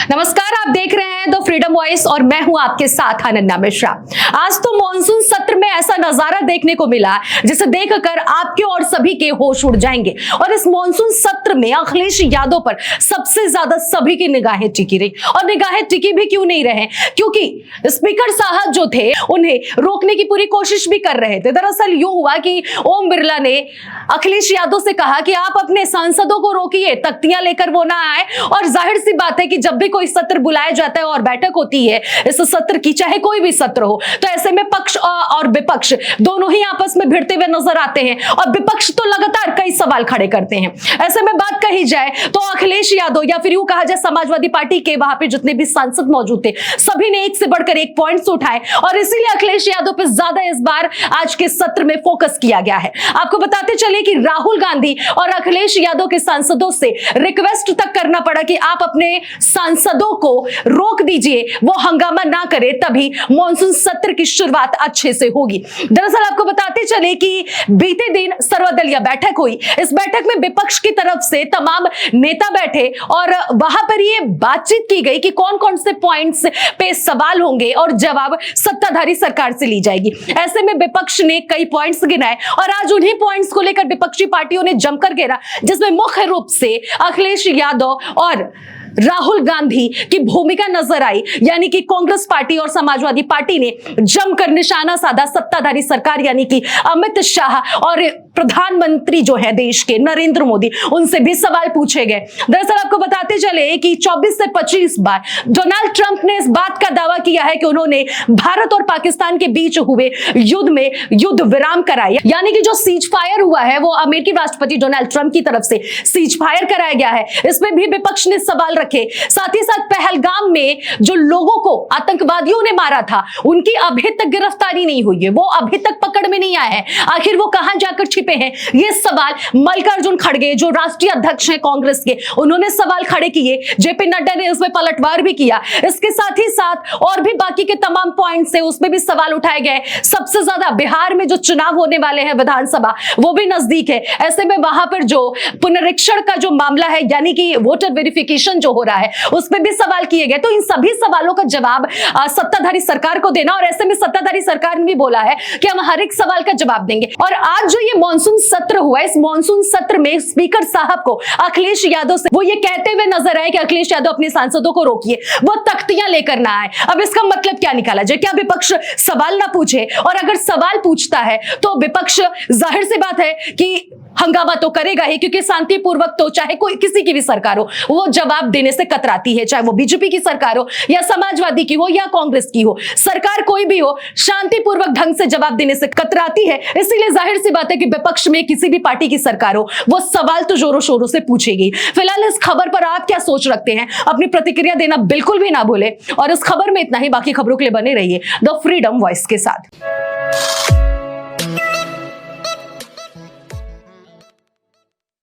नमस्कार, आप देख रहे हैं द फ्रीडम वॉइस और मैं हूं आपके साथ अनन्या मिश्रा। आज तो मॉनसून सत्र में ऐसा नजारा देखने को मिला जिसे देखकर आपके और सभी के होश उड़ जाएंगे। और इस मॉनसून सत्र में अखिलेश यादव पर सबसे ज्यादा सभी की निगाहें टिकी रही। और निगाहें टिकी भी क्यों नहीं रहे, क्योंकि स्पीकर साहब जो थे उन्हें रोकने की पूरी कोशिश भी कर रहे थे। दरअसल यूं हुआ कि ओम बिरला ने अखिलेश यादव से कहा कि आप अपने सांसदों को रोकिए, तख्तियां लेकर वो ना आए। और जाहिर सी बात है कि जब भी कोई सत्र बुलाया जाता है और बैठक होती है इस सत्र की, चाहे कोई भी सत्र हो, तो ऐसे में पक्ष और विपक्ष दोनों ही आपस में भिड़ते हुए नजर आते हैं। और विपक्ष तो लगातार कई सवाल खड़े करते हैं। ऐसे में बात कही जाए तो अखिलेश यादव या फिर यूं कहा जाए समाजवादी पार्टी के वहां पे जितने भी सांसद मौजूद थे सभी ने एक से बढ़कर एक पॉइंट्स उठाए और इसीलिए अखिलेश यादव पर ज्यादा इस बार आज के सत्र में फोकस किया गया है। आपको बताते चले कि राहुल गांधी और अखिलेश यादव के सांसदों से रिक्वेस्ट तक करना पड़ा कि आप अपने सांसदों को रोक दीजिए, वो हंगामा ना करे, तभी मॉनसून सत्र की शुरुआत अच्छे से होगी। दरअसल आपको बताते चले कि बीते दिन सर्वदलीय बैठक हुई। इस बैठक में विपक्ष की तरफ से तमाम नेता बैठे और वहां पर ये बातचीत की गई कि कौन कौन से पॉइंट्स पे सवाल होंगे और जवाब सत्ताधारी सरकार से ली जाएगी। ऐसे में विपक्ष ने कई पॉइंट्स गिनाए और आज उन्हीं पॉइंट्स को लेकर विपक्षी पार्टियों ने जमकर घेरा, जिसमें मुख्य रूप से अखिलेश यादव और राहुल गांधी की भूमिका नजर आई। यानी कि कांग्रेस पार्टी और समाजवादी पार्टी ने जमकर निशाना साधा सत्ताधारी सरकार यानी कि अमित शाह और प्रधानमंत्री जो है देश के नरेंद्र मोदी, उनसे भी सवाल पूछे गए। दरअसल आपको बताते चले कि 24 से 25 बार डोनाल्ड ट्रंप ने इस बात का दावा किया है कि उन्होंने भारत और पाकिस्तान के बीच हुए युद्ध में युद्ध विराम कराया। यानी कि जो सीज फायर हुआ है वो अमेरिकी राष्ट्रपति डोनाल्ड ट्रंप की तरफ से सीज फायर कराया गया है। इसमें भी विपक्ष ने सवाल रखे। साथ ही साथ पहलगाम में जो लोगों को आतंकवादियों ने मारा था उनकी अभी तक गिरफ्तारी नहीं हुई है, वो अभी तक पकड़ में नहीं आए हैं। आखिर वो कहां जाकर छिपे हैं, ये सवाल मल्लिकार्जुन खड़गे जो राष्ट्रीय अध्यक्ष हैं कांग्रेस के, उन्होंने सवाल खड़े किए। जेपी नड्डा ने इसमें पलटवार भी किया। इसके साथ ही साथ और भी बाकी के तमाम पॉइंट्स है उसमें भी सवाल उठाए गए। सबसे ज्यादा बिहार में जो चुनाव होने वाले हैं विधानसभा, वो भी नजदीक है। ऐसे में वहां पर जो पुनरीक्षण का जो मामला है यानी कि वोटर वेरिफिकेशन जो हो रहा है उस पर भी सवाल किए गए। तो इन सभी सवालों का जवाब सत्ताधारी सरकार को देना, और ऐसे में सत्ताधारी सरकार ने भी बोला है कि हम हर एक सवाल का जवाब देंगे। और आज जो ये मॉनसून सत्र हुआ, इस मॉनसून सत्र में स्पीकर साहब को अखिलेश यादव से वो ये कहते हुए नजर आए कि अखिलेश यादव अपने सांसदों को रोकिए, वो तख्तियां लेकर ना आए। अब इसका मतलब क्या निकाला जाए? क्या विपक्ष सवाल ना पूछे? और अगर सवाल पूछता है तो विपक्ष जाहिर सी बात है कि हंगामा तो करेगा ही, क्योंकि शांतिपूर्वक तो चाहे कोई किसी की भी सरकार हो वो जवाब देने से कतराती है, चाहे वो बीजेपी की सरकार हो या समाजवादी की हो या कांग्रेस की हो। सरकार कोई भी हो शांतिपूर्वक ढंग से जवाब देने से कतराती है। इसीलिए जाहिर सी बात है कि विपक्ष में किसी भी पार्टी की सरकार हो वो सवाल तो जोरों शोरों से पूछेगी। फिलहाल इस खबर पर आप क्या सोच रखते हैं, अपनी प्रतिक्रिया देना बिल्कुल भी ना भूले। और इस खबर में इतना ही, बाकी खबरों के लिए बने रहिए द फ्रीडम वॉइस के साथ।